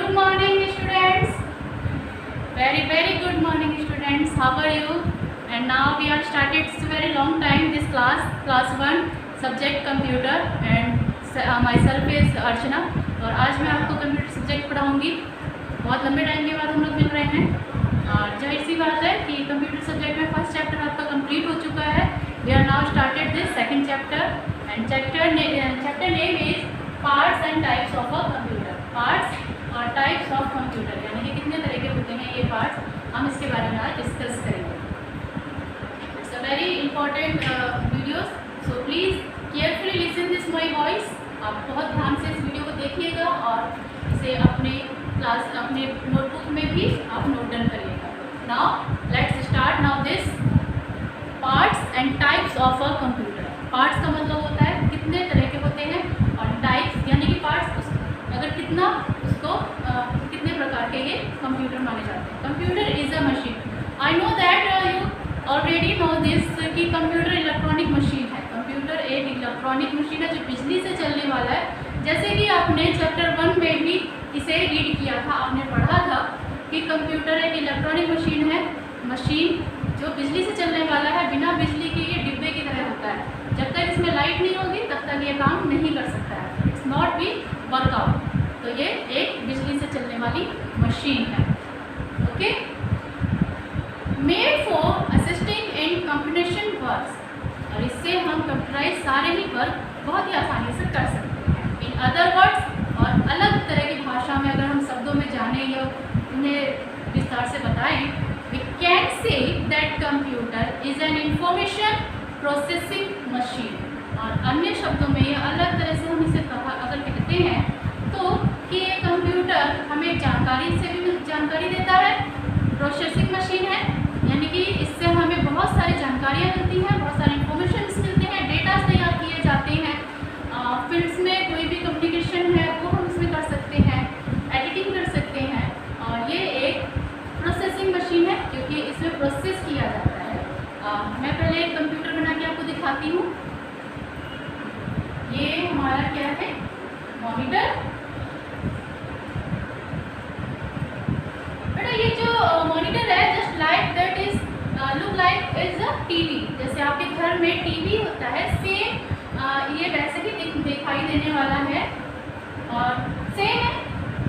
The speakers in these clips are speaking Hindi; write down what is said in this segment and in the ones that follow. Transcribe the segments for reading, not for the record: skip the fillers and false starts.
Good morning students. Very good morning students. How are you? And now we are started. It's a very long time this class 1 subject computer and myself is अर्चना और आज मैं आपको कंप्यूटर सब्जेक्ट पढ़ाऊंगी। बहुत लंबे टाइम के बाद हम लोग मिल रहे हैं और जाहिर सी बात है कि कंप्यूटर सब्जेक्ट में फर्स्ट चैप्टर आपका कंप्लीट हो चुका है। We are now started this second chapter and chapter name is parts and types of a computer. Parts और टाइप्स ऑफ कंप्यूटर यानी कि कितने तरह के होते हैं ये पार्ट्स, हम इसके बारे में आज डिस्कस करेंगे। It's a very important videos, so please carefully listen this my voice. आप बहुत ध्यान से इस वीडियो को देखिएगा और इसे अपने नोटबुक में भी आप नोट डाउन करिएगा। Now let's start now this parts and types of a computer. Parts का मतलब होता है कितने तरह के होते हैं और टाइप्स यानी कि पार्ट्स अगर कितना उसको कितने प्रकार के ये कंप्यूटर माने जाते हैं। Computer is a machine. I know that you already know this कि कंप्यूटर इलेक्ट्रॉनिक मशीन है। कंप्यूटर एक इलेक्ट्रॉनिक मशीन है जो बिजली से चलने वाला है। जैसे कि आपने चैप्टर 1 में भी इसे रीड किया था, आपने पढ़ा था कि कंप्यूटर एक इलेक्ट्रॉनिक मशीन है, मशीन जो बिजली से चलने वाला है। बिना बिजली के ये डिब्बे की तरह होता है। जब तक इसमें लाइट नहीं होगी तब तक ये काम नहीं कर सकता है। It's not be workout. तो ये एक बिजली से चलने वाली मशीन है। Okay, made for assisting in computation works, और इससे हम कंप्यूटराइज सारे ही वर्क बहुत ही आसानी से कर सकते हैं। इन अदर वर्ड्स, और अलग तरह की भाषा में अगर हम शब्दों में जाने या उन्हें विस्तार से बताएं, we can say that computer is an information processing machine. और अन्य शब्दों में या अलग तरह से हम इसे अगर कहते हैं तो कि ये कंप्यूटर हमें जानकारी देता है। प्रोसेसिंग मशीन है यानी कि इससे हमें बहुत सारी जानकारियाँ मिलती हैं, बहुत सारे इंफॉर्मेशन मिलते हैं, डेटा तैयार किए जाते हैं। फील्ड्स में कोई भी कम्युनिकेशन है वो हम इसमें कर सकते हैं, एडिटिंग कर सकते हैं। और ये एक प्रोसेसिंग मशीन है क्योंकि इसमें प्रोसेस किया जाता है। मैं पहले एक कंप्यूटर बना के आपको दिखाती हूँ। ये हमारा क्या है, मॉनिटर। बेटा ये जो मॉनिटर है just like that is look like is a TV. जैसे आपके घर में टीवी होता है सेम ये वैसे ही दिखाई देने वाला है और सेम है।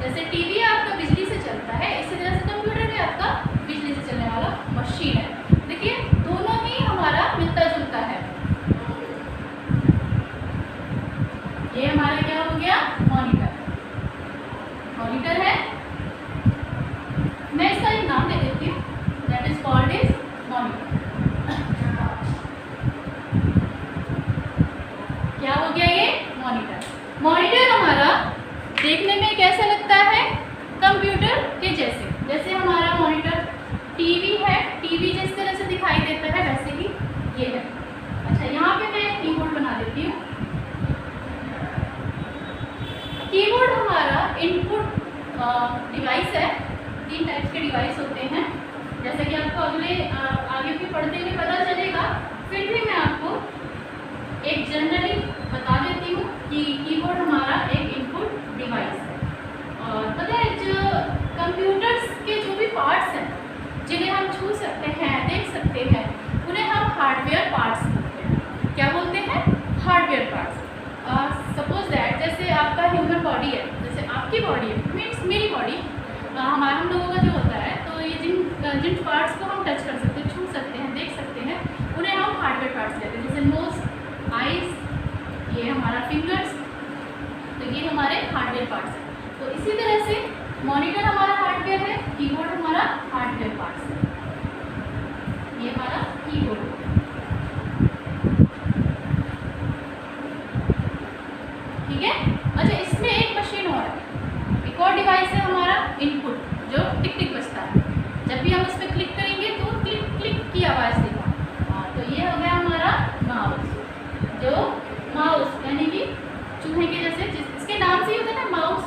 जैसे टीवी आपका बिजली से चलता है इसी तरह से कंप्यूटर भी आपका बिजली से चलने वाला मशीन है। देखिए दोनों ही हमारा मिलता जुलता है। ये हमारा क्या हो गया, मॉनिटर। मॉनिटर है, मैं इसका एक नाम दे देती हूँ, that is called is monitor. क्या हो गया ये, मॉनिटर। मॉनिटर हमारा देखने में कैसा लगता है, कंप्यूटर के जैसे। जैसे हमारा मॉनिटर टीवी है, टीवी जिस तरह से दिखाई देता है वैसे ही ये है। अच्छा यहाँ पे मैं कीबोर्ड बना देती हूँ। कीबोर्ड हमारा इनपुट डिवाइस है। 3 टाइप्स के डिवाइस होते हैं, जैसे कि आपको आगे भी पढ़ते हुए पता चलेगा। फिर भी मैं आपको एक जनरली बता देती हूँ कि कीबोर्ड हमारा एक इनपुट डिवाइस है। और पता है जो कंप्यूटर्स के जो भी पार्ट्स हैं जिन्हें हम छू सकते हैं, देख सकते हैं, उन्हें हम हार्डवेयर पार्ट्स बोलते हैं। क्या बोलते हैं, हार्डवेयर पार्ट्स। सपोज दैट जैसे आपका ह्यूमन बॉडी है, जैसे आपकी बॉडी है, मीन्स मेरी बॉडी, हम लोगों का जो होता है, तो ये जिन पार्ट्स को हम टच कर सकते हैं, छू सकते हैं, देख सकते हैं, उन्हें हम हार्डवेयर पार्ट्स कहते हैं। जैसे नोज, आईज, ये हमारा फिंगर्स, तो ये हमारे हार्डवेयर पार्ट्स हैं। तो इसी तरह से मॉनिटर हमारा हार्डवेयर है, कीबोर्ड हमारा हार्डवेयर पार्ट्स है। ये हमारा कीबोर्ड। ठीक है। अच्छा इसमें एक मशीन और है, एक और डिवाइस है हमारा इनपुट, जो टिक टिक बजता है। जब भी हम इस पर क्लिक करेंगे तो क्लिक क्लिक की आवाज़ देगा। तो ये हो गया हमारा माउस। जो माउस यानी कि चूहे के जैसे, इसके नाम से ही होता है ना माउस,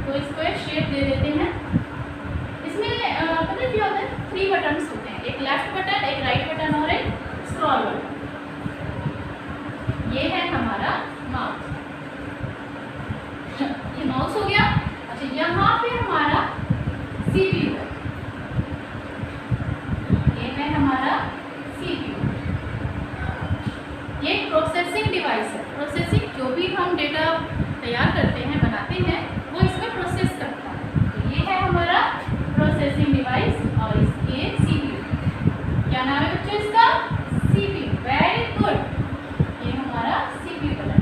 तो इसको एक शेप दे देते हैं। इसमें पता क्या होता है, 3 बटन्स होते हैं, एक लेफ्ट बटन, एक राइट बटन और एक स्क्रॉल बटन। ये है हमारा माउस। ये माउस हो गया। अच्छा यहाँ पे हमारा CPU है, ये है हमारा CPU। ये प्रोसेसिंग डिवाइस है, प्रोसेसिंग जो भी हम डेटा तैयार करते हैं, बनाते हैं, वो इसमें प्रोसेस करता है। तो ये है हमारा प्रोसेसिंग डिवाइस और इसके CPU। क्या नाम है बच्चों इसका? CPU। वेरी गुड, ये हमारा CPU वाला।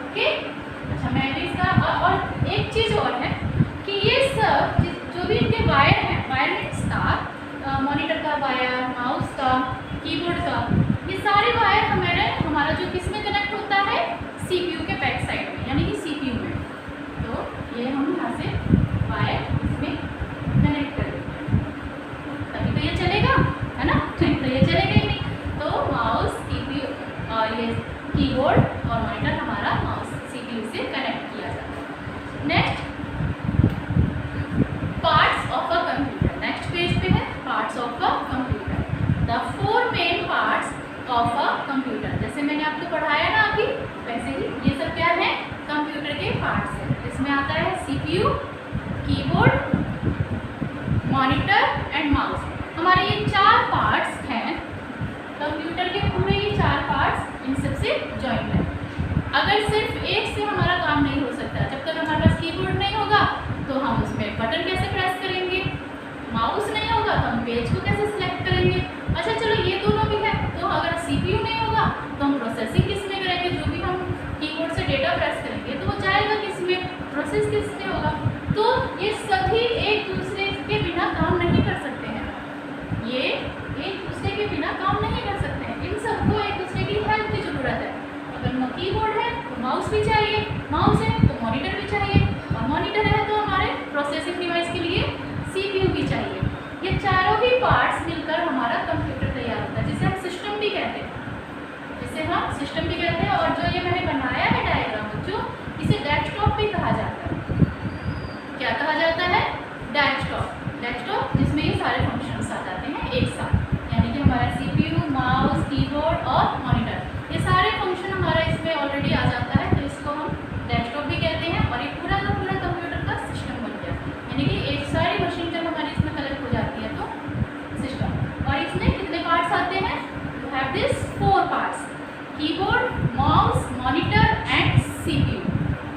ओके, अच्छा मैं भी इसका और एक चीज़ और है कि ये सब जो भी इनके वायर हैं, वायर मीन्स तार, मॉनिटर का वायर, माउस का, कीबोर्ड का, ये सारे वायर हमारा जो किस में कनेक्ट होता है? CPU के बैक साइड में, यानी कि CPU में। तो ये हम यहाँ से वायर इसमें कनेक्ट कर देते हैं, तभी तो ये चलेगा, है ना? तो ये चलेगा ही नहीं। तो माउस, CPU और ये कीबोर्ड और मॉनिटर हमारा माउस CPU से कनेक्ट किया जाता है। Next, parts of a computer. Next page पे है parts of a computer. The 4 main parts of a computer. जैसे मैंने आपको पढ़ाया ना अभी, वैसे ही ये सब क्या है? कंप्यूटर के पार्ट्स हैं। इसमें आता है CPU, keyboard, monitor and mouse. हमारे ये 4 पार्ट्स हैं कंप्यूटर के, पूरे ये 4 पार्ट्स इन सबसे जॉइंट है। अगर सिर्फ एक से हमारा काम नहीं हो सकता, जब तक हमारे पास कीबोर्ड नहीं होगा तो हम उसमें बटन कैसे प्रेस करेंगे, माउस नहीं होगा तो हम पेज को कैसे सिलेक्ट करेंगे। अच्छा चलो ये दोनों भी है, तो अगर CPU नहीं होगा तो हम प्रोसेसिंग किस में करेंगे? जो भी हम कीबोर्ड से डेटा प्रेस करेंगे तो वो जाएगा किस में? प्रोसेस किस में होगा? तो ये सभी एक दूसरे के बिना काम नहीं कर सकते हैं, ये एक दूसरे के बिना काम नहीं कर सकते हैं। इन सबको एक दूसरे की हेल्प की ज़रूरत है। अगर कीबोर्ड है तो माउस भी चाहिए, माउस है तो मॉनिटर भी चाहिए, और मॉनिटर है तो हमारे प्रोसेसिंग डिवाइस के लिए CPU भी चाहिए। ये चारों ही पार्ट्स मिलकर हमारा कंप्यूटर तैयार होता है, जिसे हम सिस्टम भी कहते हैं, और जो ये मैंने बनाया है डायग्राम बच्चों, इसे डेस्कटॉप भी कहा जाता है। क्या कहा जाता है? डेस्कटॉप, जिसमें ये सारे फंक्शंस आ जाते हैं एक साथ, यानी कि हमारा CPU, माउस, कीबोर्ड और मॉनिटर, ये सारे फंक्शन हमारा इसमें ऑलरेडी आ जाता है, तो इसको हम डेस्कटॉप भी कहते हैं। और ये पूरा का पूरा कंप्यूटर का सिस्टम बन गया, यानी कि एक सारी मशीन जब हमारी इसमें कनेक्ट हो जाती है तो सिस्टम। और इसमें कितने पार्ट्स आते हैं? You have this 4 parts, keyboard, mouse, monitor and CPU।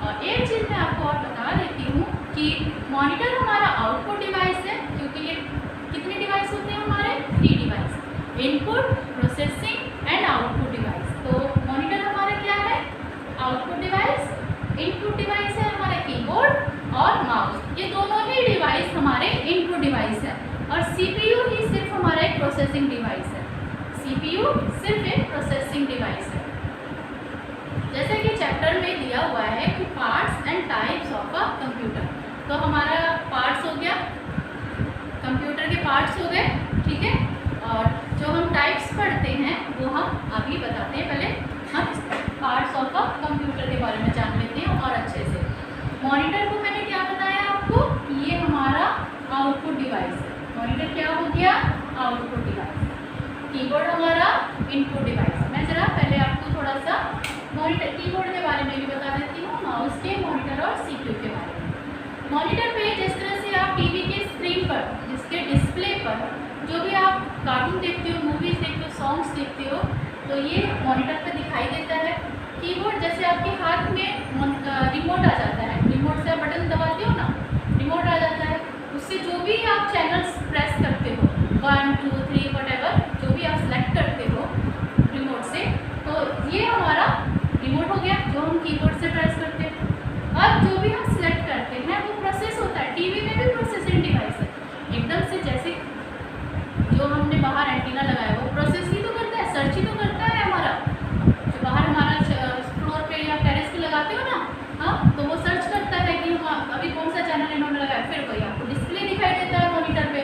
और एक चीज़ मैं आपको और बता देती हूँ कि मॉनिटर हमारा आउटपुट डिवाइस है, क्योंकि ये कितने डिवाइस होते हैं हमारे? 3 device, input, processing and output device. तो मॉनिटर हमारा क्या है? Output device. इनपुट डिवाइस है हमारा कीबोर्ड और माउस, ये दोनों ही डिवाइस हमारे इनपुट डिवाइस है। और CPU ही सिर्फ हमारा एक प्रोसेसिंग डिवाइस है, CPU सिर्फ एक प्रोसेसिंग डिवाइस है। जैसे कि चैप्टर में दिया हुआ है कि parts and types of a computer, तो हमारा पार्ट्स हो गया, कंप्यूटर के पार्ट्स हो गए, ठीक है। और जो हम टाइप्स पढ़ते हैं वो हम अभी बताते हैं। पहले हम पार्ट्स ऑफ अ कंप्यूटर के बारे में जान लेते हैं और अच्छे से। मॉनिटर को मैंने क्या बताया आपको? ये हमारा आउटपुट डिवाइस है। मॉनिटर क्या हो गया? Output device. कीबोर्ड हमारा इनपुट डिवाइस। मैं जरा पहले आपको थोड़ा सा मॉनिटर कीबोर्ड के बारे में भी बता देती हूँ, माउस के, मॉनिटर और CPU के बारे में। मॉनिटर पे जिस तरह से आप टीवी के स्क्रीन पर, जिसके डिस्प्ले पर जो भी आप कार्टून देखते हो, मूवीज़ देखते हो, सॉन्ग्स देखते हो, तो ये मॉनिटर पे दिखाई देता है। कीबोर्ड जैसे आपके हाथ में रिमोट आ जाता है, रिमोट से आप बटन दबाते हो ना, रिमोट आ जाता है, उससे जो भी आप चैनल्स प्रेस करते हो, 1 2 3 वटेवर, जो भी आप सेलेक्ट करते हो रिमोट से, तो ये हमारा रिमोट हो गया जो हम कीबोर्ड से प्रेस करते हैं। अब जो भी हम सिलेक्ट करते हैं वो प्रोसेस होता है। टीवी में भी प्रोसेसिंग डिवाइस है, एकदम से जैसे जो हमने बाहर एंटीना लगाया वो प्रोसेस ही तो करता है, सर्च ही तो करता है हमारा। जो बाहर हमारा फ्लोर पे या टेरेस पे लगाते हो ना, हाँ, तो वो सर्च करता है कि हम अभी कौन सा चैनल इन्होंने लगाया, फिर वही आपको डिस्प्ले दिखाई देता है मॉनिटर पे।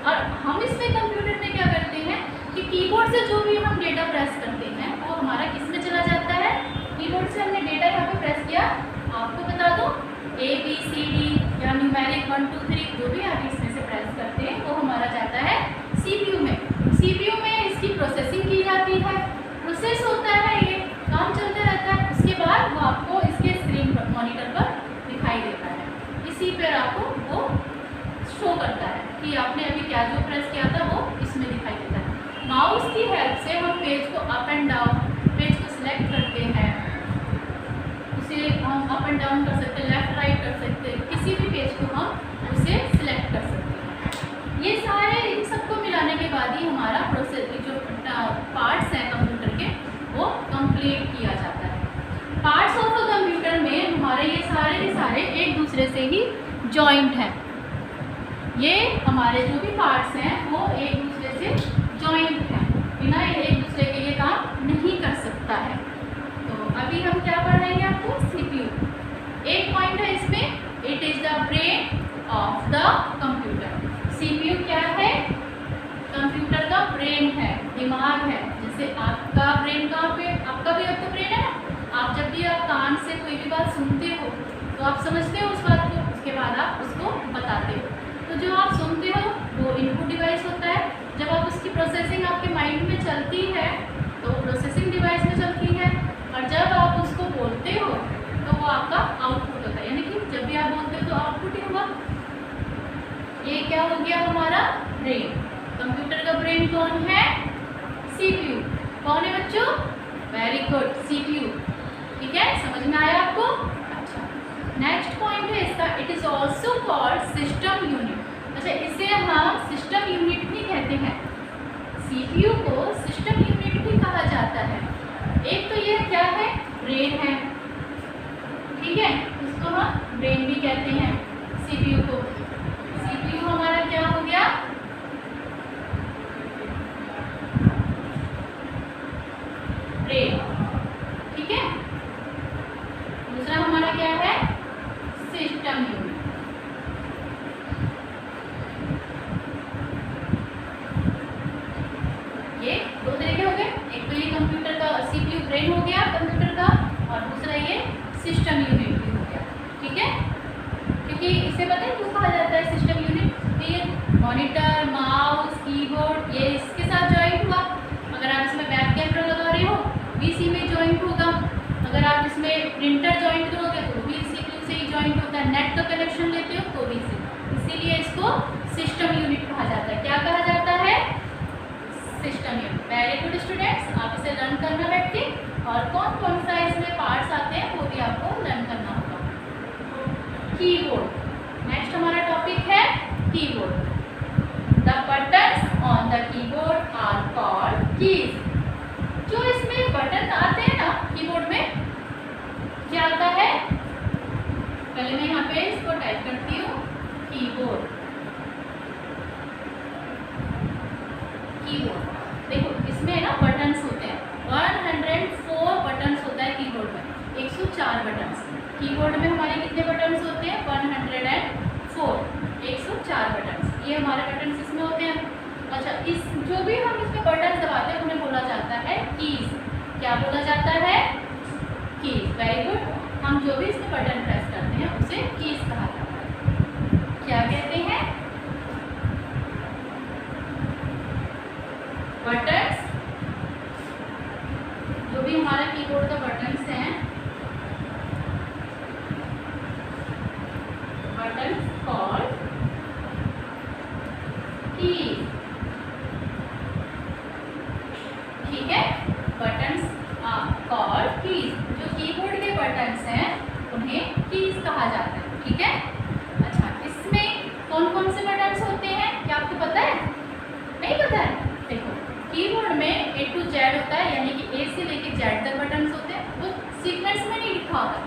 और हम इसमें कंप्यूटर में क्या करते हैं कि कीबोर्ड से जो भी हम डेटा प्रेस करते हैं वो हमारा किस में चला जाता है? कीबोर्ड से हमने डेटा यहाँ पे प्रेस किया, आपको बता दो ABCD या न्यूमेरिक 1 2 3 जो भी आप इसमें से प्रेस करते हैं वो हमारा जाता है CPU में। CPU में इसकी प्रोसेसिंग की जाती है, प्रोसेस होता है, ये काम चलता रहता है। उसके बाद वो आपको इसके स्क्रीन पर, मॉनिटर पर दिखाई देता है। इसी पर आपको वो शो करता है कि आपने अभी क्या जो प्रेस किया था वो इसमें दिखाई देता है। माउस की हेल्प से हम पेज को अप एंड डाउन, पेज को सिलेक्ट करते हैं, उसे हम अप एंड डाउन कर सकते हैं, लेफ्ट राइट कर सकते हैं, किसी भी पेज को हम उसे सिलेक्ट कर सकते हैं। ये सारे इन सबको मिलाने के बाद ही हमारा प्रोसेस जो पार्ट्स हैं कंप्यूटर के वो कंप्लीट किया जाता है। पार्ट्स ऑफ द कंप्यूटर में हमारे ये सारे एक दूसरे से ही जॉइंट हैं। ये हमारे जो भी पार्ट्स हैं वो एक दूसरे से जॉइंट हैं, बिना एक दूसरे के ये काम नहीं कर सकता है। तो अभी हम क्या पढ़ रहे हैं आपको सीपीयू। एक पॉइंट है इसमें, it is the brain of the computer. CPU क्या है? कंप्यूटर का ब्रेन है, दिमाग है। जैसे आपका ब्रेन कहाँ पे, आपका भी आपका ब्रेन है ना। आप जब भी आप कान से कोई भी बात सुनते हो तो आप समझते हो उस बात को, उसके बाद आप उसको बताते हो। तो जो आप सुनते हो वो इनपुट डिवाइस होता है। जब आप उसकी प्रोसेसिंग आपके माइंड में चलती है तो प्रोसेसिंग डिवाइस में चलती है, और जब आप उसको बोलते हो तो वो आपका आउटपुट होता है। यानी कि जब भी आप बोलते हो तो आउटपुट ही होगा। ये क्या हो गया हमारा ब्रेन। कंप्यूटर का ब्रेन कौन है? सीपीयू। कौन है बच्चों? Very good, CPU. ठीक है, समझ में आया आपको? अच्छा, नेक्स्ट पॉइंट है इसका, it is also called system unit. अच्छा, इसे हम सिस्टम यूनिट भी कहते हैं। सीपीयू को सिस्टम यूनिट भी कहा जाता है। एक तो ये क्या है? ब्रेन है, ठीक है, उसको हम ब्रेन भी कहते हैं सीपीयू को। सीपीयू हमारा क्या हो गया? ब्रेन, ठीक है। दूसरा हमारा क्या है? System unit. ये दो तरीके हो गए, एक तो ये कंप्यूटर का सीपीयू ब्रेन हो गया कंप्यूटर का, और दूसरा ये सिस्टम यूनिट भी हो गया, ठीक है। क्योंकि इसे पता है क्यों कहा जाता है सिस्टम यूनिट? तो ये मॉनिटर, माउस, कीबोर्ड ये इसके साथ ज्वाइंट हुआ। अगर आप इसमें वेब कैमरा लगा रहे हो भी इसी में ज्वाइंट होगा। अगर आप इसमें प्रिंटर ज्वाइंट करोगे तो भी सीपीयू से ही ज्वाइंट होता है। नेट का कनेक्शन लेते हो तो भी इसीलिए इसको सिस्टम यूनिट कहा जाता है। क्या कहा जाता है? System unit. Very good students, आप इसे लर्न करना बैठ के, और कौन कौन सा इसमें पार्ट्स आते हैं वो भी आपको लर्न करना होगा। कीबोर्ड, नेक्स्ट हमारा टॉपिक है keyboard. The buttons on the keyboard are called keys. जो इसमें बटन आते हैं ना कीबोर्ड में, क्या आता है? पहले मैं यहाँ पे इसको टाइप करती हूँ, कीबोर्ड। कीबोर्ड देखो, इसमें ना बटन्स होते हैं, 104 बटन्स होता है कीबोर्ड में, 104 बटन्स। कीबोर्ड में हमारे कितने बटन्स होते हैं? 104, 104 बटन्स। ये हमारे बटन्स इसमें होते हैं। अच्छा, इस जो भी हम इसमें बटन दबाते हैं उन्हें बोला जाता है कीज। क्या बोला जाता है? कीज। वेरी गुड, हम जो भी इसमें बटन प्रेस करते हैं उसे कीज कहा जाता है। क्या कहते हैं? बटन्स। जो भी हमारे कीबोर्ड का बटन्स हैं, बटन्स कॉल्ड कीज, ठीक है। Buttons called keys. जो कीबोर्ड के बटन्स हैं उन्हें कीज कहा जाता है, ठीक है। अच्छा, इसमें कौन कौन से बटन्स होते हैं क्या आपको पता है? नहीं पता है? देखो, कीबोर्ड में A to Z होता है, यानी कि A से लेके Z तक बटन्स होते हैं। वो सीक्वेंस में नहीं लिखा होता,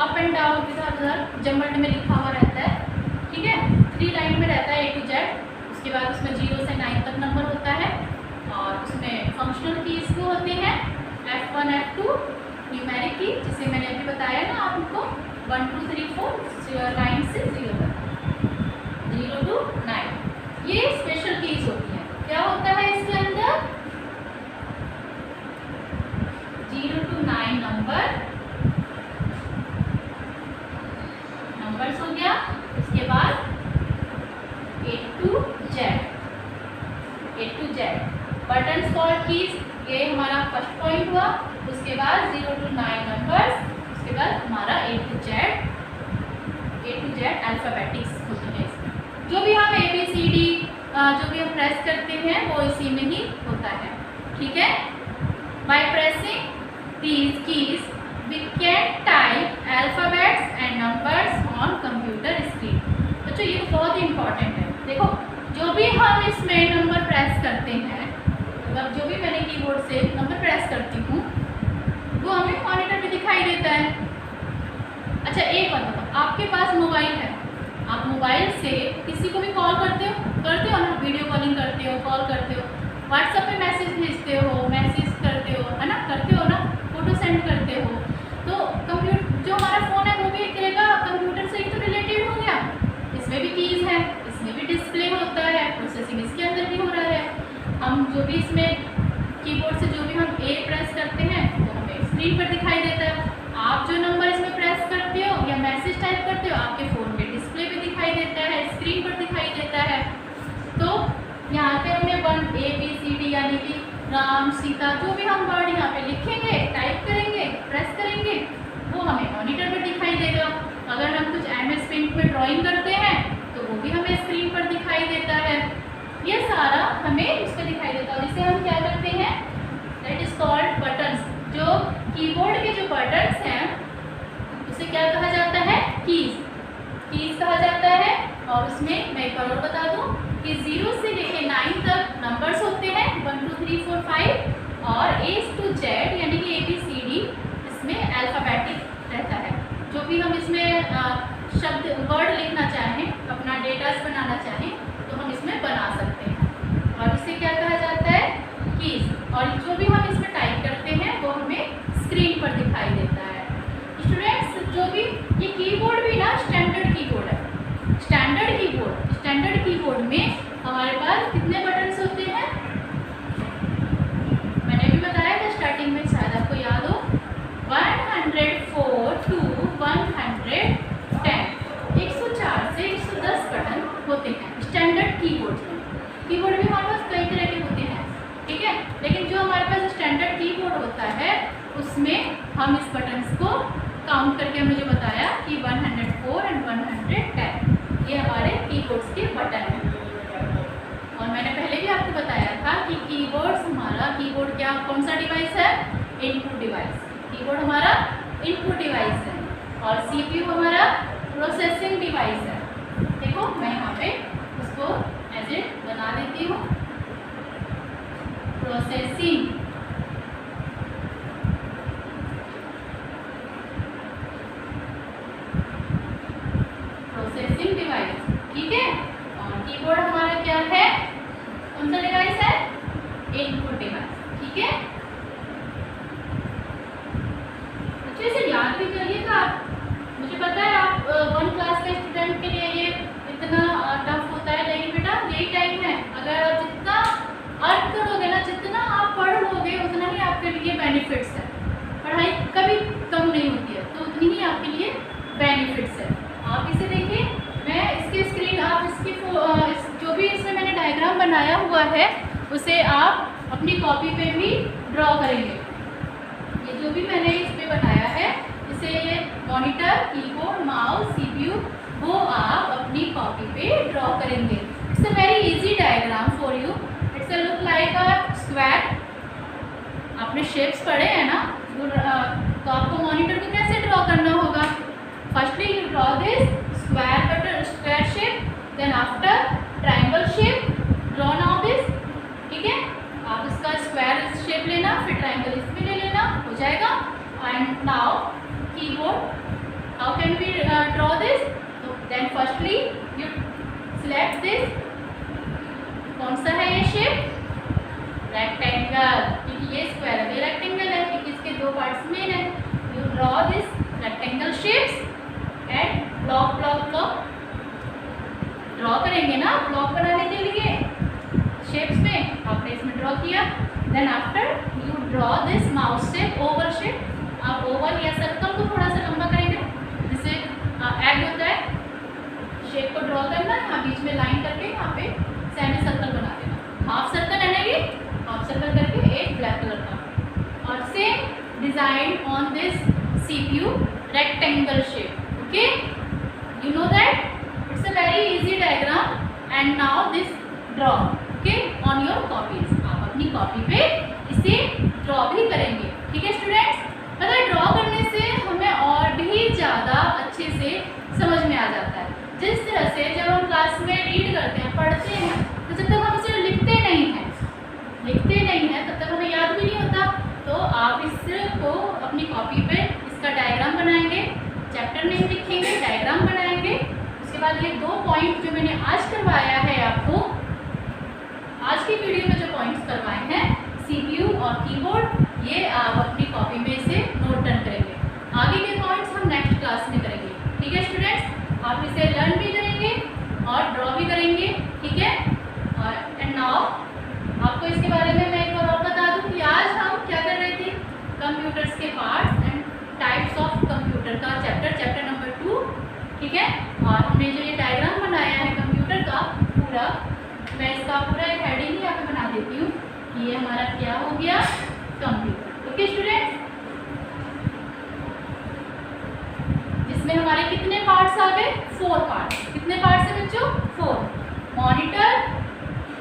अप एंड डाउन इधर उधर जम्बल्ड में लिखा हुआ रहता है, ठीक है। 3 लाइन में रहता है A to Z। उसके बाद उसमें 0 से 9 तक नंबर होता है, और उसमें फंक्शनल कीज भी होते हैं, F1 F2, न्यूमेरिक की जिसे मैंने अभी बताया ना आपको, 1 2 3 4 9 से 0 तक, 0 to 9। ये स्पेशल कीज होती है। क्या होता है इसके अंदर? 0 to 9 नंबर्स हो गया। उसके बाद A to Z buttons called keys. ये हमारा फर्स्ट पॉइंट हुआ। उसके बाद 0 to 9 नंबर्स, उसके बाद हमारा A to Z अल्फाबेटिक जो भी हम ABCD जो भी हम प्रेस करते हैं वो इसी में ही होता है, ठीक है। By pressing these keys we can type alphabets and numbers on computer screen. बच्चों ये बहुत ही इंपॉर्टेंट है। देखो जो भी हम इसमें नंबर प्रेस करते हैं, मतलब जो भी मैंने कीबोर्ड से नंबर प्रेस करती हूँ वो हमें मॉनिटर पे दिखाई देता है। अच्छा एक बात बताओ, आपके पास मोबाइल है, आप मोबाइल से किसी को भी कॉल करते हो ना, वीडियो कॉलिंग करते हो, कॉल करते हो, व्हाट्सएप पे मैसेज भेजते हो, मैसेज करते हो, है ना, करते हो ना, फोटो सेंड करते हो। तो कंप्यूटर जो हमारा फ़ोन है वो भी एक तरह का कंप्यूटर से ही तो रिलेटेड हो गया। इसमें भी कीज़ है, इसमें भी डिस्प्ले होता है, प्रोसेसिंग इसके अंदर भी हो रहा है। हम जो भी इसमें कीबोर्ड से जो भी हम ए प्रेस करते हैं वो हमें स्क्रीन पर दिखाई देता है। आप जो नंबर इसमें प्रेस करते हो या मैसेज टाइप करते हो आपके फ़ोन के डिस्प्ले पे दिखाई देता है, स्क्रीन पर दिखाई देता है। तो यहाँ पे हमने 1 ABCD यानी कि राम सीता जो भी हम वर्ड यहाँ पे लिखेंगे, टाइप करेंगे, प्रेस करेंगे वो हमें मॉनिटर पर दिखाई देगा। अगर हम कुछ MS पेंट में ड्राइंग करते हैं तो वो भी हमें स्क्रीन पर दिखाई देता है। ये सारा हमें इस पर दिखाई देता है। इसे हम क्या करते हैं, दैट इज कॉल्ड बटन्स। जो कीबोर्ड के जो बटन्स हैं उसे क्या कहा जाता है, कीज कहा जाता है। और उसमें मैं एक और बता दूं कि 0 से लेके 9 तक नंबर्स होते हैं, 1 2 3 4 5, और A to Z यानी कि ABCD इसमें अल्फ़ाबेटिक रहता है। जो भी हम इसमें शब्द वर्ड लिखना चाहें, अपना डेटास बनाना चाहें तो हम इसमें बना सकते हैं, और इसे क्या कहा जाता है, कीज। और जो भी हम इसमें टाइप करते हैं वो हमें स्क्रीन पर दिखाई देता है। स्टूडेंट्स जो भी ये कीबोर्ड भी ना स्टैंडर्ड कीबोर्ड है। स्टैंडर्ड कीबोर्ड में हमारे पास कितने बटन्स होते हैं, मैंने भी बताया था स्टार्टिंग में, शायद आपको याद हो, 104 to 110, 104 से 110 बटन होते हैं स्टैंडर्ड कीबोर्ड में। कीबोर्ड भी हमारे पास कई तरह के होते हैं, ठीक है, लेकिन जो हमारे पास स्टैंडर्ड कीबोर्ड होता है उसमें हम इस बटन्स को काउंट करके हमने जो बताया कि 104 और 110 ये हमारे कीबोर्ड्स के बटन हैं। और मैंने पहले भी आपको बताया था कि कीबोर्ड क्या कौन सा डिवाइस है, इनपुट डिवाइस। कीबोर्ड हमारा इनपुट डिवाइस है और CPU हमारा प्रोसेसिंग डिवाइस है। देखो मैं यहाँ पे उसको एज ए बना देती हूँ, प्रोसेसिंग डिवाइस, ठीक है। और कीबोर्ड हमारा क्या है, कौन सा डिवाइस है, इनपुट डिवाइस, ठीक है। अच्छे से याद भी करिएगा आप, मुझे पता है आप 1 क्लास के स्टूडेंट के लिए ये इतना टफ होता है, लेकिन बेटा यही टाइम है। अगर आप जितना अर्न करोगे ना, जितना आप पढ़ लोगे उतना ही आपके लिए बेनिफिट्स है। पढ़ाई कभी कम नहीं होती है, तो उतनी ही आपके लिए बेनिफिट्स है। आप इसे देखिए, मैं इसकी स्क्रीन, आप इसकी जो भी इसमें मैंने डायग्राम बनाया हुआ है उसे आप अपनी कॉपी पे भी ड्रॉ करेंगे। ये जो भी मैंने इस पे बनाया है इसे ये मॉनिटर, कीबोर्ड, माउस, CPU वो आप अपनी कॉपी पे ड्रॉ करेंगे। It's a very easy diagram for you. It's a look like a square. आपने शेप्स पढ़े हैं ना, तो आपको मॉनिटर को कैसे ड्रॉ करना होगा। Firstly you draw this square shape, then after triangle shape, draw now this, ठीक है। आप इसका स्क्वायर शेप लेना, फिर ट्रायंगल इसमें ले लेना, हो जाएगा। And now keyboard, how can we draw this, तो then firstly you select this, कौन सा है ये शेप, रेक्टेंगल, क्योंकि ये स्क्वायर है, ये रेक्टेंगल है क्योंकि इसके 2 पार्ट्स मेन है। You draw this rectangle shapes and block draw करेंगे ना, ब्लॉक बनाने के लिए शेप्स में आपने इसमें ड्रॉ किया। Then after you draw this mouse shape, oval shape. आप ओवल या सर्कल को थोड़ा सा लंबा करेंगे, जिससे ऐड होता है शेप को ड्रॉ करना। यहाँ बीच में लाइन करके यहाँ पे सेमी सर्कल बना देना, हाफ सर्कल है ना, ये हाफ सर्कल करके एक ब्लैक कलर का, और same design on this CPU rectangle shape. Okay, you know that it's a very easy diagram. And now this draw okay on your copies. आप अपनी कॉपी पे इसे ड्रॉ भी करेंगे। ठीक है स्टूडेंट्स, मतलब ड्रॉ करने से हमें और भी ज़्यादा अच्छे से समझ में आ जाता है। जिस तरह से जब हम क्लास में रीड करते हैं, पढ़ते हैं, तो जब तक हम इसे लिखते नहीं हैं तब तक हमें याद भी नहीं होता। तो आप इसको अपनी कॉपी पे इसका डायग्राम बनाएंगे, चैप्टर नेम लिखेंगे, डायग्राम बनाएंगे। उसके बाद ये 2 पॉइंट जो मैंने आज करवाया है आपको, आज की वीडियो में जो पॉइंट्स करवाए हैं CPU और कीबोर्ड, ये आप अपनी कॉपी में इसे नोट डाउन करेंगे। आगे के पॉइंट्स हम नेक्स्ट क्लास में करेंगे। ठीक है स्टूडेंट्स, आप इसे लर्न भी करेंगे और ड्रॉ भी करेंगे। ठीक है, और एंड नाउ आपको इसके बारे में मैं एक बार और बता दूं कि आज हम क्या कर रहे थे, कंप्यूटर्स के parts and types of computer का चैप्टर नंबर 2। ठीक है, और हमने जो ये डायग्राम बनाया है कंप्यूटर का पूरा, मैं इसका पूरा एक हेडिंग ही आपको बना देती हूँ कि ये हमारा क्या हो गया, कंप्यूटर। ओके स्टूडेंट्स, जिसमें हमारे कितने पार्ट्स आ गए, 4 पार्ट्स। कितने पार्ट्स हैं बच्चों, 4। Monitor,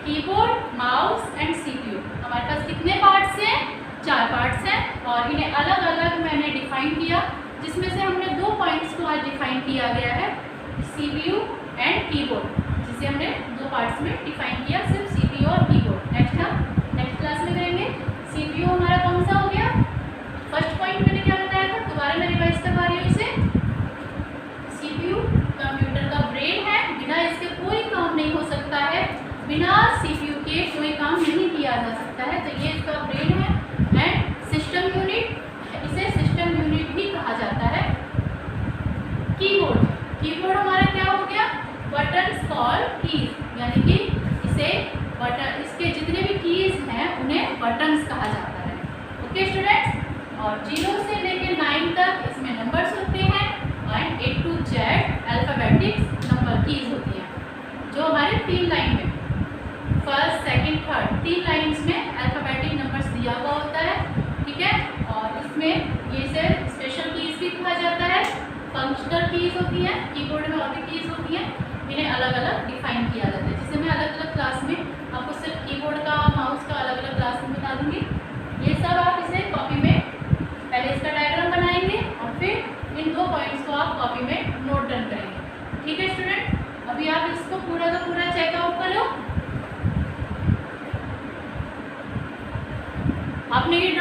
keyboard, mouse and CPU। हमारे पास कितने पार्ट्स हैं, 4 पार्ट्स हैं, और इन्हें अलग अलग मैंने डिफाइन किया, जिसमें से हमने 2 पॉइंट्स को आज डिफाइन किया गया है, CPU एंड कीबोर्ड, जिसे हमने 2 पार्ट्स में डिफाइन किया, सिर्फ CPU और कीबोर्ड। नेक्स्ट हम नेक्स्ट क्लास में करेंगे। CPU हमारा कौन सा हो गया, फर्स्ट पॉइंट मैंने क्या बताया था, दोबारा मैं रिवाइज करवा रही हूँ इसे। CPU कंप्यूटर का ब्रेन है, बिना इसके कोई काम नहीं हो सकता है, बिना CPU के कोई काम नहीं किया जा सकता है, तो ये इसका ब्रेन है। एंड सिस्टम यूनिट, इसे सिस्टम यूनिट भी कहा जाता है। कीबोर्ड हमारा क्या हो गया, बटन्स कॉल्ड कीज, यानी कि इसे बटन, इसके जितने भी कीज हैं उन्हें बटन्स कहा जाता है। ओके स्टूडेंट्स, और 0 से लेकर 9 तक इसमें नंबर्स होते हैं, and A to Z alphabetic number keys होती हैं, जो हमारे 3 लाइन में, फर्स्ट सेकंड थर्ड 3 लाइन्स में अल्फ़ाबेटिक नंबर्स दिया हुआ होता है। ठीक है, और इसमें ये से स्पेशल कीज भी कहा जाता है, फंक्शनल कीज होती हैं, कीबोर्ड में और भी कीज होती हैं, इन्हें अलग अलग डिफाइन किया जाता है, जिसे मैं अलग अलग क्लास में आपको सिर्फ कीबोर्ड का, माउस का अलग अलग क्लास में बता दूंगी। ये सब आप इसे कॉपी में पहले इसका डायग्राम बनाएंगे और फिर इन 2 पॉइंट्स को आप कॉपी में नोट डाउन करेंगे। ठीक है स्टूडेंट, अभी आप इसको पूरा का पूरा चेकआउट करो। आपने ये